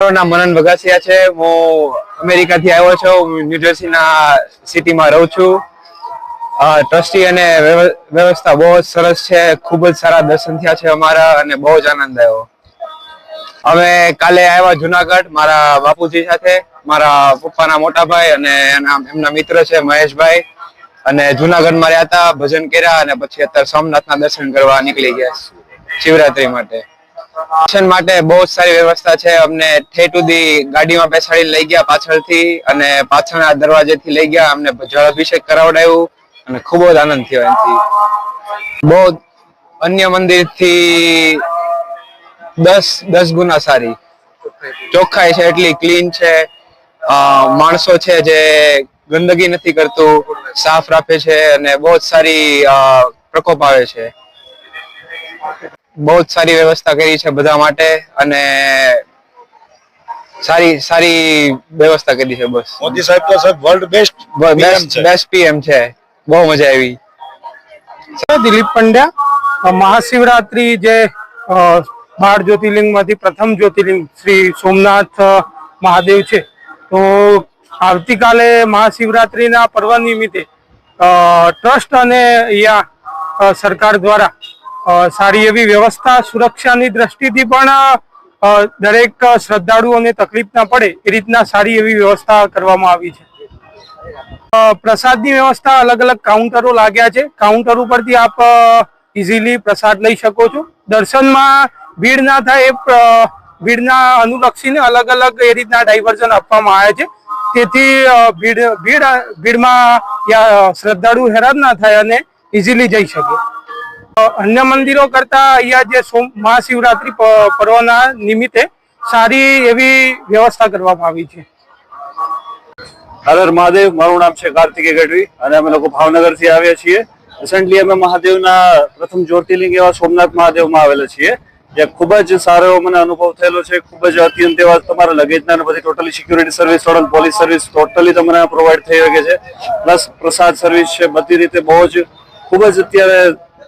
મારું નામ મનન વગાસિયા છે। હું અમેરિકાથી આવ્યો છું। ન્યુજર્સીના સિટીમાં રહું છું। ટ્રસ્ટી અને વ્યવસ્થા બહુ જ સરસ છે। ખૂબ જ સારા દર્શન થયા છે અમારા અને બહુ જ આનંદ આવ્યો। અમે કાલે આવ્યા જુનાગઢ મારા બાપુજી સાથે, મારા પપ્પાના મોટા ભાઈ અને એમના મિત્ર છે મહેશભાઈ, અને જુનાગઢમાં રહ્યા હતા, ભજન કર્યા અને પછી અત્યારે સોમનાથના દર્શન કરવા નીકળી ગયા શિવરાત્રી માટે। દર્શન માટે બહુ જ સારી વ્યવસ્થા છે। અમને ઠેઠ સુધી ગાડીમાં બેસાડી લઈ ગયા પાછળથી, અને પાછળના દરવાજેથી લઈ ગયા, અમને જળ અભિષેક કરાવડાવ્યું અને ખૂબ જ આનંદ થયો એનાથી। બહુ અન્ય મંદિરથી 10 ગુના સારી ચોખ્ખાઈ છે, એટલી ક્લીન છે। માણસો છે જે ગંદકી નથી કરતું, સાફ રાખે છે અને બહુ જ સારી પ્રકોપ આવે છે। બહુ જ સારી વ્યવસ્થા કરી છે બધા માટે, અને સારી વ્યવસ્થા કરી છે। બસ મોદી સાહેબ તો સાહેબ વર્લ્ડ બેસ્ટ પીએમ છે। બહુ મજા આવી। દિલીપ પંડ્યા। મહાશિવરાત્રી જે 12 જ્યોતિર્લિંગમાંથી પ્રથમ જ્યોતિર્લિંગ શ્રી સોમનાથ મહાદેવ છે, તો આવતીકાલે મહાશિવરાત્રીના પર્વ નિમિત્તે ટ્રસ્ટ અને અહીંયા સરકાર દ્વારા સારી એવી વ્યવસ્થા, સુરક્ષાની દ્રષ્ટિથી પણ દરેક શ્રદ્ધાળુઓને તકલીફ ના પડે એ રીતના સારી એવી વ્યવસ્થા કરવામાં આવી છે। પ્રસાદની વ્યવસ્થા અલગ અલગ કાઉન્ટરો લાગ્યા છે। કાઉન્ટર ઉપરથી આપ ઇઝીલી પ્રસાદ લઈ શકો છો। દર્શનમાં ભીડ ના થાય એ ભીડના અનુલક્ષીને અલગ અલગ એ રીતના ડાયવર્ઝન આપવામાં આવે છે, તેથી ભીડમાં શ્રદ્ધાળુ હેરાન ના થાય અને ઇઝીલી જઈ શકે। અન્ય મંદિરો કરતા અહીંયા જે મહાશિવરાત્રી પર્વના નિમિત્તે સારી એવી વ્યવસ્થા કરવામાં આવી છે। હર મહાદેવ। મારું નામ છે કાર્તિકેય ગઢવી અને અમે લોકો ભાવનગરથી આવ્યા છીએ। રિસન્ટલી અમે મહાદેવના પ્રથમ જ્યોતિર્લિંગ એવા સોમનાથ મહાદેવમાં આવેલા છીએ, જે ખૂબ જ સારો એવો મને અનુભવ થયેલો છે। ખૂબ જ અત્યંત એવા તમારા લગેજના બધી totally security service, police service totally તમને પ્રોવાઈડ થઈ શકે છે। પ્લસ પ્રસાદ સર્વિસ છે, બધી રીતે બહુ જ ખૂબ જ અત્યારે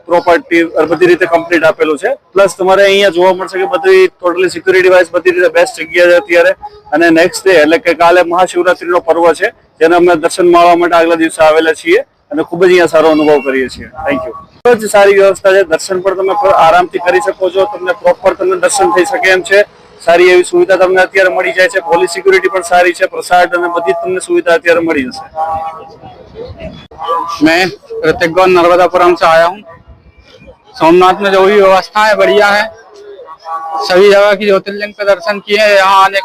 પ્રોપર્ટી બધી રીતે કમ્પ્લીટ આપેલું છે। પ્લસ તમારે અહીંયા જોવા મળશે કે બધી ટોટલી સિક્યુરિટી વાઇઝ બધી રીતે બેસ્ટ જગ્યા છે અત્યારે। અને નેક્સ્ટ ડે એટલે કે કાલે મહાશિવરાત્રીનો પર્વ છે, જેને અમે દર્શન માણવા માટે આગલા દિવસે આવેલા છીએ અને ખૂબ જ અહીંયા સારો અનુભવ કરીએ છીએ। Thank you. ખૂબ જ સારી વ્યવસ્થા છે। દર્શન પણ તમે આરામથી કરી શકો છો, તમને પ્રોપર તમને દર્શન થઈ શકે એમ છે। સારી એવી સુવિધા તમને અત્યારે મળી જાય છે। પોલીસ સિક્યુરિટી પણ સારી છે, પ્રસાદ અને બધી તમને સુવિધા અત્યારે મળી જશે। मैं ऋतिक गौर नर्मदापुरम से आया हूँ। सोमनाथ में जो भी व्यवस्था है बढ़िया है। सभी जगह की ज्योतिर्लिंग पे दर्शन किए। यहाँ आने